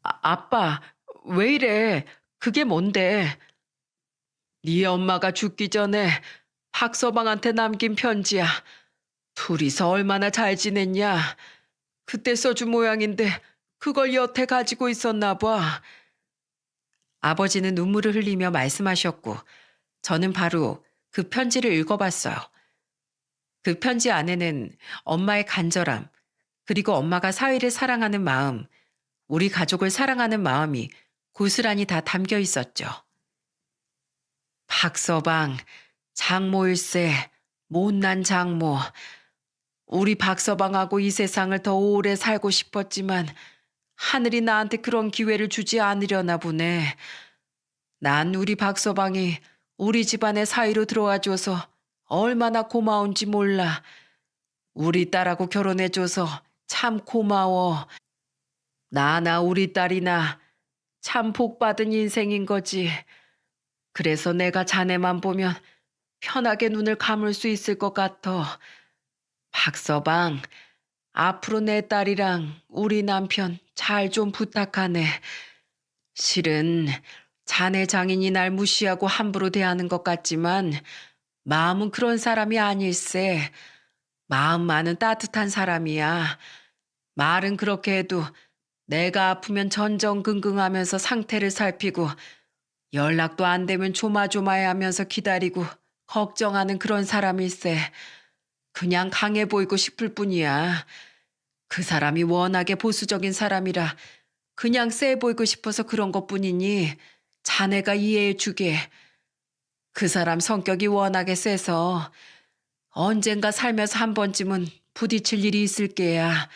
아빠, 왜 이래? 그게 뭔데? 네 엄마가 죽기 전에 박서방한테 남긴 편지야. 둘이서 얼마나 잘 지냈냐? 그때 써준 모양인데 그걸 여태 가지고 있었나 봐. 아버지는 눈물을 흘리며 말씀하셨고 저는 바로 그 편지를 읽어봤어요. 그 편지 안에는 엄마의 간절함, 그리고 엄마가 사위를 사랑하는 마음, 우리 가족을 사랑하는 마음이 고스란히 다 담겨 있었죠. 박서방, 장모일세, 못난 장모. 우리 박서방하고 이 세상을 더 오래 살고 싶었지만 하늘이 나한테 그런 기회를 주지 않으려나 보네. 난 우리 박서방이 우리 집안의 사위로 들어와줘서 얼마나 고마운지 몰라. 우리 딸하고 결혼해줘서 참 고마워. 나나 우리 딸이나 참 복받은 인생인 거지. 그래서 내가 자네만 보면 편하게 눈을 감을 수 있을 것 같아. 박서방, 앞으로 내 딸이랑 우리 남편 잘 좀 부탁하네. 실은 자네 장인이 날 무시하고 함부로 대하는 것 같지만 마음은 그런 사람이 아닐세. 마음만은 따뜻한 사람이야. 말은 그렇게 해도 내가 아프면 전전긍긍하면서 상태를 살피고 연락도 안 되면 조마조마해하면서 기다리고 걱정하는 그런 사람일세. 그냥 강해 보이고 싶을 뿐이야. 그 사람이 워낙에 보수적인 사람이라 그냥 세 보이고 싶어서 그런 것뿐이니 자네가 이해해 주게. 그 사람 성격이 워낙에 세서 언젠가 살면서 한 번쯤은 부딪힐 일이 있을 게야.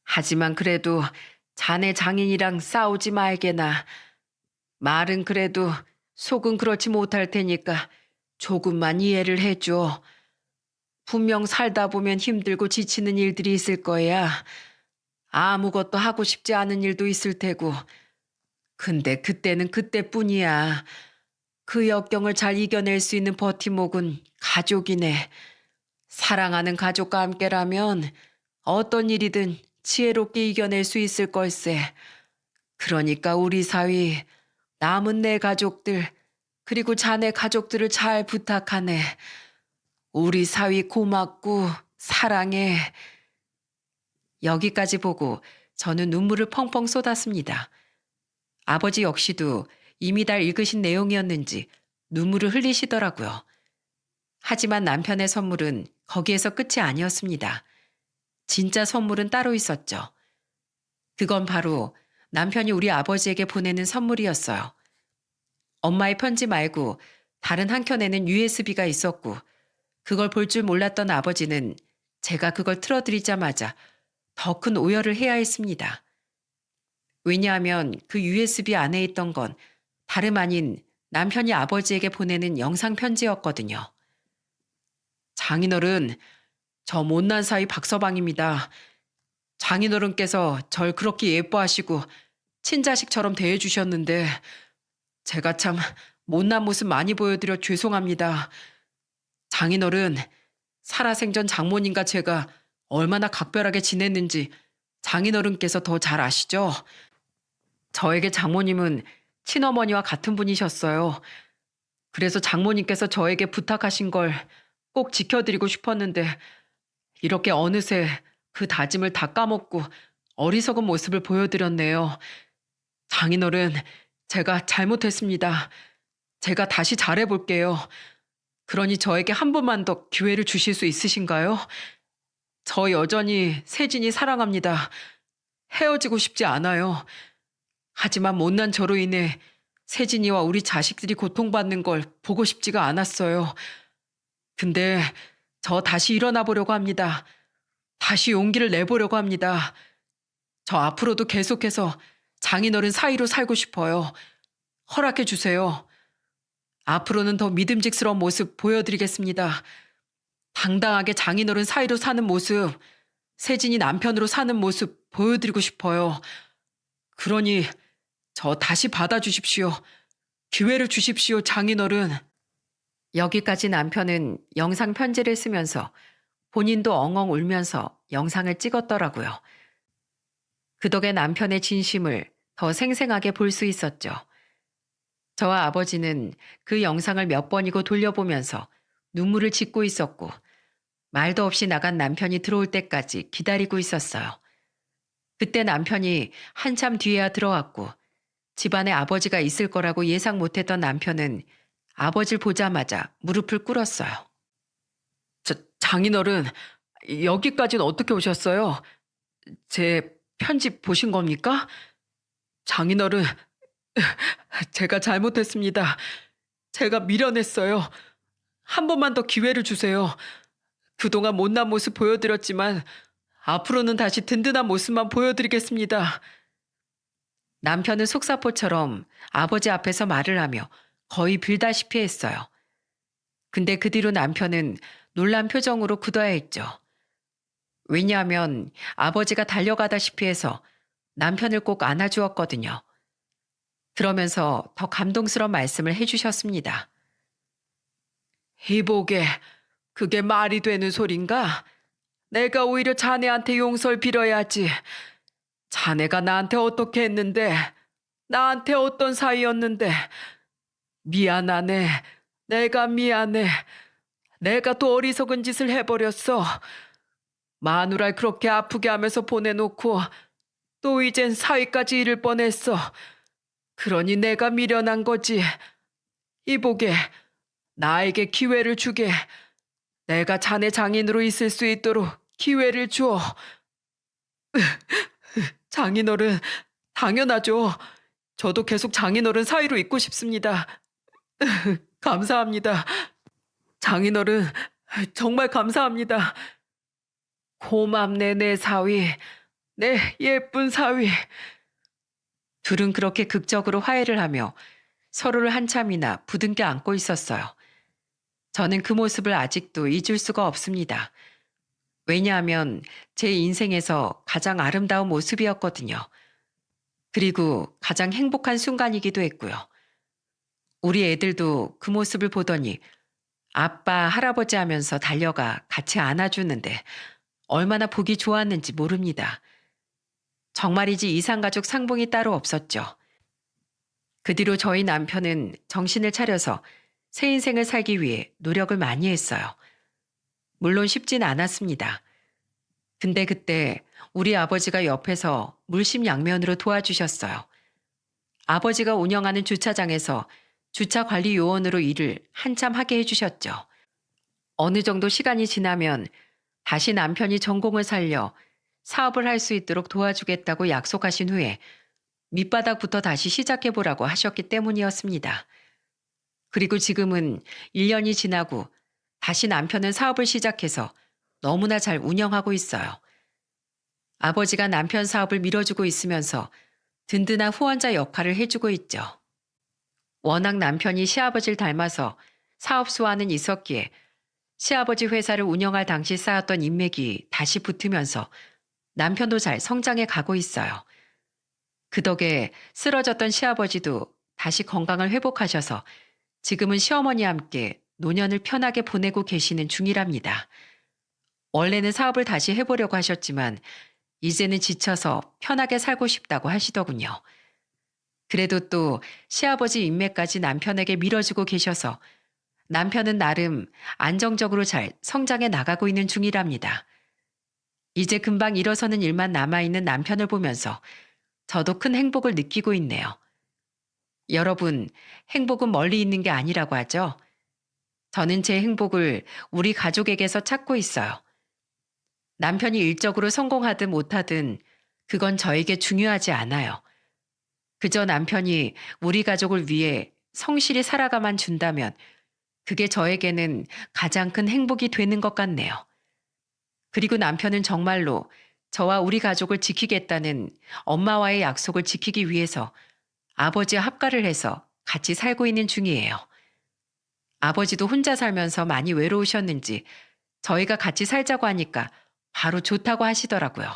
하지만 그래도 자네 장인이랑 싸우지 말게나. 말은 그래도 속은 그렇지 못할 테니까 조금만 이해를 해줘. 분명 살다 보면 힘들고 지치는 일들이 있을 거야. 아무것도 하고 싶지 않은 일도 있을 테고. 근데 그때는 그때뿐이야. 그 역경을 잘 이겨낼 수 있는 버팀목은 가족이네. 사랑하는 가족과 함께라면 어떤 일이든 지혜롭게 이겨낼 수 있을 걸세. 그러니까 우리 사위, 남은 내 가족들, 그리고 자네 가족들을 잘 부탁하네. 우리 사위 고맙고 사랑해. 여기까지 보고 저는 눈물을 펑펑 쏟았습니다. 아버지 역시도 이미 다 읽으신 내용이었는지 눈물을 흘리시더라고요. 하지만 남편의 선물은 거기에서 끝이 아니었습니다. 진짜 선물은 따로 있었죠. 그건 바로 남편이 우리 아버지에게 보내는 선물이었어요. 엄마의 편지 말고 다른 한 켠에는 USB가 있었고 그걸 볼 줄 몰랐던 아버지는 제가 그걸 틀어드리자마자 더 큰 오열을 해야 했습니다. 왜냐하면 그 USB 안에 있던 건 다름 아닌 남편이 아버지에게 보내는 영상 편지였거든요. 장인어른, 저 못난 사위 박서방입니다. 장인어른께서 절 그렇게 예뻐하시고 친자식처럼 대해주셨는데 제가 참 못난 모습 많이 보여드려 죄송합니다. 장인어른, 살아생전 장모님과 제가 얼마나 각별하게 지냈는지 장인어른께서 더 잘 아시죠? 저에게 장모님은 친어머니와 같은 분이셨어요. 그래서 장모님께서 저에게 부탁하신 걸 꼭 지켜드리고 싶었는데 이렇게 어느새 그 다짐을 다 까먹고 어리석은 모습을 보여드렸네요. 장인어른, 제가 잘못했습니다. 제가 다시 잘해볼게요. 그러니 저에게 한 번만 더 기회를 주실 수 있으신가요? 저 여전히 세진이 사랑합니다. 헤어지고 싶지 않아요. 하지만 못난 저로 인해 세진이와 우리 자식들이 고통받는 걸 보고 싶지가 않았어요. 근데 저 다시 일어나 보려고 합니다. 다시 용기를 내보려고 합니다. 저 앞으로도 계속해서 장인어른 사이로 살고 싶어요. 허락해 주세요. 앞으로는 더 믿음직스러운 모습 보여드리겠습니다. 당당하게 장인어른 사이로 사는 모습, 세진이 남편으로 사는 모습 보여드리고 싶어요. 그러니 저 다시 받아주십시오. 기회를 주십시오, 장인어른. 여기까지 남편은 영상 편지를 쓰면서 본인도 엉엉 울면서 영상을 찍었더라고요. 그 덕에 남편의 진심을 더 생생하게 볼 수 있었죠. 저와 아버지는 그 영상을 몇 번이고 돌려보면서 눈물을 짓고 있었고 말도 없이 나간 남편이 들어올 때까지 기다리고 있었어요. 그때 남편이 한참 뒤에야 들어왔고 집안에 아버지가 있을 거라고 예상 못했던 남편은 아버지를 보자마자 무릎을 꿇었어요. 장인어른, 여기까지는 어떻게 오셨어요? 제 편지 보신 겁니까? 장인어른, 제가 잘못했습니다. 제가 미련했어요. 한 번만 더 기회를 주세요. 그동안 못난 모습 보여드렸지만 앞으로는 다시 든든한 모습만 보여드리겠습니다. 남편은 속사포처럼 아버지 앞에서 말을 하며 거의 빌다시피 했어요. 근데 그 뒤로 남편은 놀란 표정으로 굳어야 했죠. 왜냐하면 아버지가 달려가다시피 해서 남편을 꼭 안아주었거든요. 그러면서 더 감동스러운 말씀을 해주셨습니다. 희복에 그게 말이 되는 소린가? 내가 오히려 자네한테 용서를 빌어야지. 자네가 나한테 어떻게 했는데, 나한테 어떤 사이였는데. 미안하네. 내가 미안해. 내가 또 어리석은 짓을 해버렸어. 마누라를 그렇게 아프게 하면서 보내놓고 또 이젠 사위까지 잃을 뻔했어. 그러니 내가 미련한 거지. 이보게, 나에게 기회를 주게. 내가 자네 장인으로 있을 수 있도록 기회를 줘. 장인어른, 당연하죠. 저도 계속 장인어른 사이로 있고 싶습니다. 감사합니다. 장인어른, 정말 감사합니다. 고맙네, 내 사위. 내 예쁜 사위. 둘은 그렇게 극적으로 화해를 하며 서로를 한참이나 부둥켜 안고 있었어요. 저는 그 모습을 아직도 잊을 수가 없습니다. 왜냐하면 제 인생에서 가장 아름다운 모습이었거든요. 그리고 가장 행복한 순간이기도 했고요. 우리 애들도 그 모습을 보더니 아빠, 할아버지 하면서 달려가 같이 안아주는데 얼마나 보기 좋았는지 모릅니다. 정말이지 이산가족 상봉이 따로 없었죠. 그 뒤로 저희 남편은 정신을 차려서 새 인생을 살기 위해 노력을 많이 했어요. 물론 쉽진 않았습니다. 근데 그때 우리 아버지가 옆에서 물심양면으로 도와주셨어요. 아버지가 운영하는 주차장에서 주차관리 요원으로 일을 한참 하게 해주셨죠. 어느 정도 시간이 지나면 다시 남편이 전공을 살려 사업을 할 수 있도록 도와주겠다고 약속하신 후에 밑바닥부터 다시 시작해보라고 하셨기 때문이었습니다. 그리고 지금은 1년이 지나고 다시 남편은 사업을 시작해서 너무나 잘 운영하고 있어요. 아버지가 남편 사업을 밀어주고 있으면서 든든한 후원자 역할을 해주고 있죠. 워낙 남편이 시아버지를 닮아서 사업수와는 있었기에 시아버지 회사를 운영할 당시 쌓았던 인맥이 다시 붙으면서 남편도 잘 성장해 가고 있어요. 그 덕에 쓰러졌던 시아버지도 다시 건강을 회복하셔서 지금은 시어머니와 함께 노년을 편하게 보내고 계시는 중이랍니다. 원래는 사업을 다시 해보려고 하셨지만 이제는 지쳐서 편하게 살고 싶다고 하시더군요. 그래도 또 시아버지 인맥까지 남편에게 밀어주고 계셔서 남편은 나름 안정적으로 잘 성장해 나가고 있는 중이랍니다. 이제 금방 일어서는 일만 남아있는 남편을 보면서 저도 큰 행복을 느끼고 있네요. 여러분, 행복은 멀리 있는 게 아니라고 하죠? 저는 제 행복을 우리 가족에게서 찾고 있어요. 남편이 일적으로 성공하든 못하든 그건 저에게 중요하지 않아요. 그저 남편이 우리 가족을 위해 성실히 살아가만 준다면 그게 저에게는 가장 큰 행복이 되는 것 같네요. 그리고 남편은 정말로 저와 우리 가족을 지키겠다는 엄마와의 약속을 지키기 위해서 아버지와 합가를 해서 같이 살고 있는 중이에요. 아버지도 혼자 살면서 많이 외로우셨는지 저희가 같이 살자고 하니까 바로 좋다고 하시더라고요.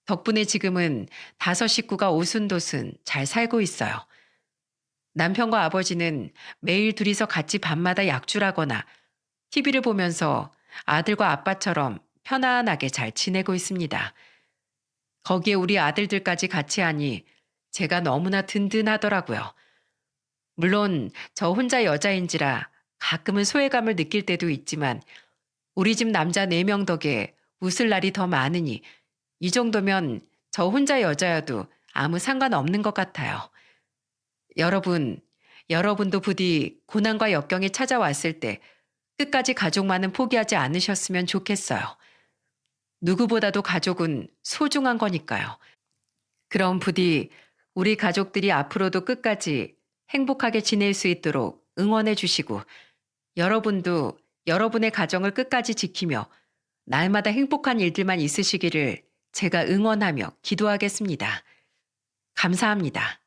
덕분에 지금은 5식구가 오순도순 잘 살고 있어요. 남편과 아버지는 매일 둘이서 같이 밤마다 약주라거나 TV를 보면서 아들과 아빠처럼 편안하게 잘 지내고 있습니다. 거기에 우리 아들들까지 같이 하니 제가 너무나 든든하더라고요. 물론 저 혼자 여자인지라 가끔은 소외감을 느낄 때도 있지만 우리 집 남자 4명 덕에 웃을 날이 더 많으니 이 정도면 저 혼자 여자여도 아무 상관없는 것 같아요. 여러분, 여러분도 부디 고난과 역경이 찾아왔을 때 끝까지 가족만은 포기하지 않으셨으면 좋겠어요. 누구보다도 가족은 소중한 거니까요. 그럼 부디 우리 가족들이 앞으로도 끝까지 행복하게 지낼 수 있도록 응원해 주시고 여러분도 여러분의 가정을 끝까지 지키며 날마다 행복한 일들만 있으시기를 제가 응원하며 기도하겠습니다. 감사합니다.